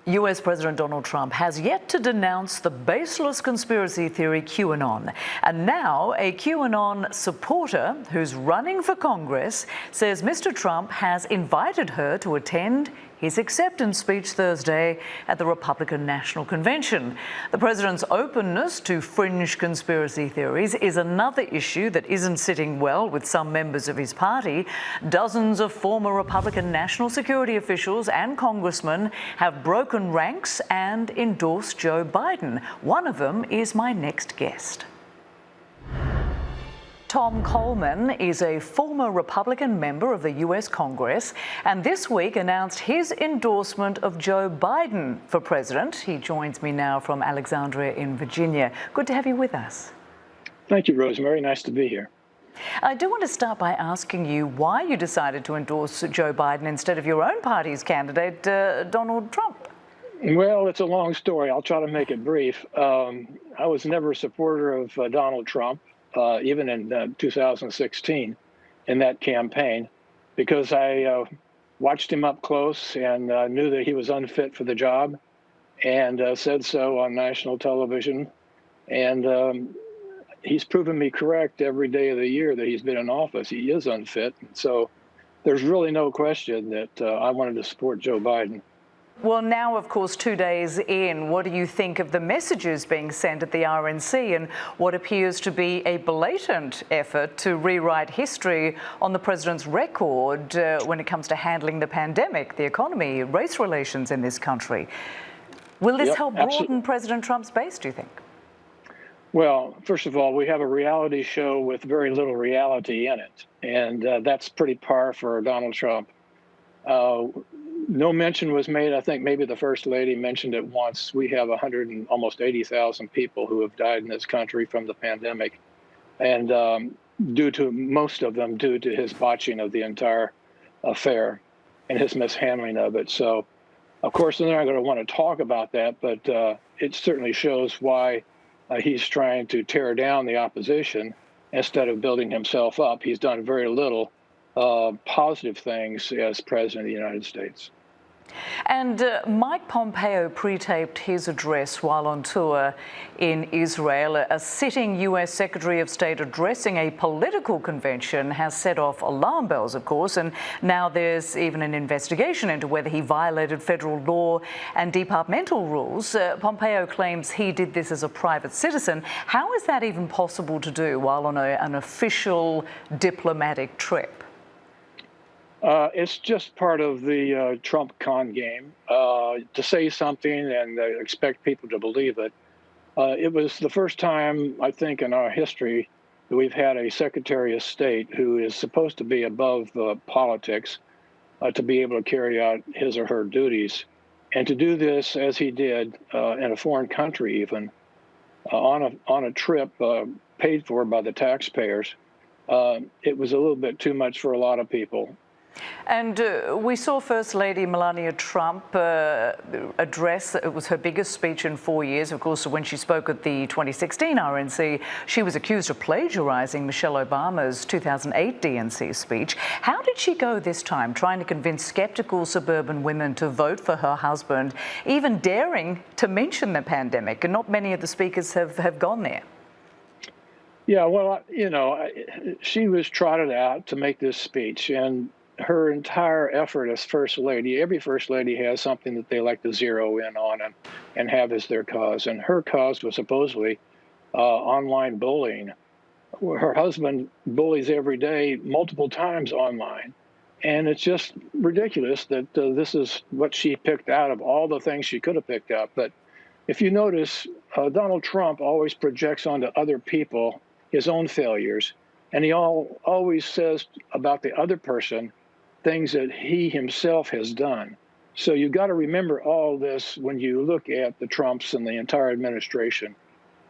US President Donald Trump has yet to denounce the baseless conspiracy theory QAnon. And now a QAnon supporter who's running for Congress says Mr. Trump has invited her to attend his acceptance speech Thursday at the Republican National Convention. The president's openness to fringe conspiracy theories is another issue that isn't sitting well with some members of his party. Dozens of former Republican national security officials and congressmen have broken ranks and endorsed Joe Biden. One of them is my next guest. Tom Coleman is a former Republican member of the US Congress and this week announced his endorsement of Joe Biden for president. He joins me now from Alexandria in Virginia. Good to have you with us. Thank you, Rosemary. Nice to be here. I do want to start by asking you why you decided to endorse Joe Biden instead of your own party's candidate, Donald Trump. Well, it's a long story. I'll try to make it brief. I was never a supporter of Donald Trump. Even in 2016 in that campaign, because I watched him up close and knew that he was unfit for the job and said so on national television. And he's proven me correct every day of the year that he's been in office. He is unfit. So there's really no question that I wanted to support Joe Biden. Well, now, of course, 2 days in, what do you think of the messages being sent at the RNC and what appears to be a blatant effort to rewrite history on the president's record when it comes to handling the pandemic, the economy, race relations in this country? Will this help broaden President Trump's base, do you think? Well, first of all, we have a reality show with very little reality in it, and that's pretty par for Donald Trump. No mention was made. I think maybe the First Lady mentioned it once. We have almost 80,000 people who have died in this country from the pandemic, and most of them due to his botching of the entire affair and his mishandling of it. So, of course, they're not going to want to talk about that, but it certainly shows why he's trying to tear down the opposition instead of building himself up. He's done very little positive things as president of the United States. And Mike Pompeo pre-taped his address while on tour in Israel. A sitting US Secretary of State addressing a political convention has set off alarm bells, of course, and now there's even an investigation into whether he violated federal law and departmental rules. Pompeo claims he did this as a private citizen. How is that even possible to do while on an official diplomatic trip? It's just part of the Trump con game to say something and expect people to believe it. It was the first time, I think, in our history that we've had a Secretary of State who is supposed to be above politics to be able to carry out his or her duties. And to do this, as he did in a foreign country even, on a trip paid for by the taxpayers, it was a little bit too much for a lot of people. And we saw First Lady Melania Trump address, it was her biggest speech in 4 years. Of course, when she spoke at the 2016 RNC, she was accused of plagiarizing Michelle Obama's 2008 DNC speech. How did she go this time, trying to convince skeptical suburban women to vote for her husband, even daring to mention the pandemic? And not many of the speakers have gone there. Yeah, well, you know, she was trotted out to make this speech, and her entire effort as First Lady, every First Lady has something that they like to zero in on and have as their cause. And her cause was supposedly online bullying. Her husband bullies every day, multiple times online. And it's just ridiculous that this is what she picked out of all the things she could have picked up. But if you notice, Donald Trump always projects onto other people his own failures. And he always says about the other person things that he himself has done. So you've got to remember all this when you look at the Trumps and the entire administration.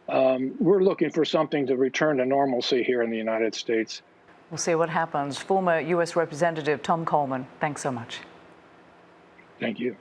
We're looking for something to return to normalcy here in the United States. We'll see what happens. Former U.S. Representative Tom Coleman, thanks so much. Thank you.